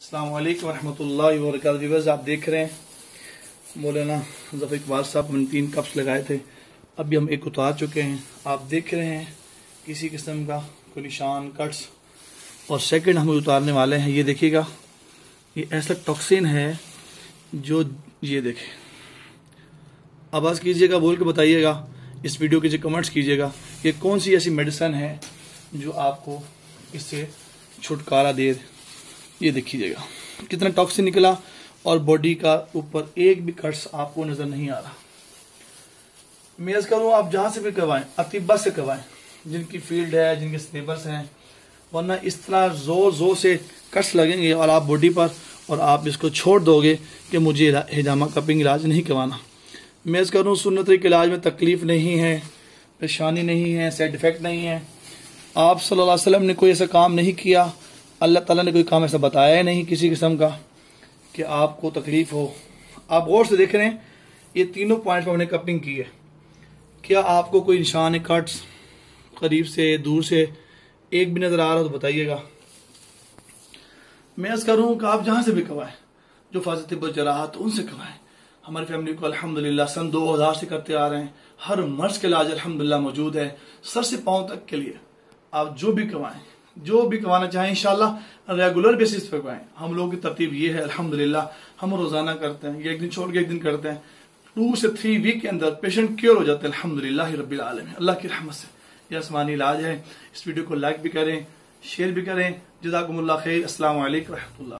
अस्सलाम वालेकुम रहमतुल्लाहि व बरकातहू। व्यूअर्स, आप देख रहे हैं मौलाना ज़फ़र इकबाल साहब हमने 3 कप्स लगाए थे, अभी हम एक उतार चुके हैं। आप देख रहे हैं किसी किस्म का कोई निशान कट्स, और सेकंड हम उतारने वाले हैं। ये देखिएगा, ये ऐसा टॉक्सिन है जो, ये देखें, आवाज़ कीजिएगा, बोल के बताइएगा, इस वीडियो के जो कमेंट्स कीजिएगा ये कौन सी ऐसी मेडिसिन है जो आपको इससे छुटकारा दे। ये देखिएगा कितना टॉक्सिन निकला और बॉडी का ऊपर एक भी कट्स आपको नजर नहीं आ रहा। मैं अर्ज करूँ, आप जहां से भी करवाएं, अतिब्बा से करवाएं, जिनकी फील्ड है, जिनके सिलेबस हैं, वरना इस तरह जोर जोर से कट्स लगेंगे और आप बॉडी पर, और आप इसको छोड़ दोगे कि मुझे हिजामा कपिंग इलाज नहीं करवाना। मैं अर्ज करूँ, सुन्नत के इलाज में तकलीफ नहीं है, परेशानी नहीं है, साइड इफेक्ट नहीं है। आप सल्लल्लाहु अलैहि वसल्लम ने कोई ऐसा काम नहीं किया, अल्लाह ताला ने कोई काम ऐसा बताया ही नहीं किसी किस्म का कि आपको तकलीफ हो। आप गौर से देख रहे हैं, ये तीनों पॉइंट पर हमने कपिंग की है। क्या आपको कोई निशान कट्स करीब से दूर से एक भी नजर आ रहा हो तो बताइएगा। मैं अर्ज करूँ कि आप जहां से भी करवाएं, जो फाज़िल तिब्बत जराहत उनसे करवाएं। हमारी फैमिली को अल्हम्दुलिल्लाह सन 2000 से करते आ रहे हैं। हर मर्ज के इलाज अल्हम्दुलिल्लाह मौजूद है, सर से पांव तक के लिए। आप जो भी करवाएं, जो भी करवाना चाहें, इंशाल्लाह रेगुलर बेसिस पर करवाएं। हम लोगों की तरतीब ये है अल्हम्दुलिल्लाह, हम रोजाना करते हैं, ये एक दिन छोड़ के एक दिन करते हैं। 2 से 3 वीक के अंदर पेशेंट क्योर हो जाते हैं अल्हम्दुलिल्लाह रब्बिल आलमीन, अल्लाह की रहमत से। यह आसमानी इलाज है। इस वीडियो को लाइक भी करें, शेयर भी करें। जज़ाकुमुल्लाह खैर। अस्सलाम वालेकुम रहमतुल्लाह।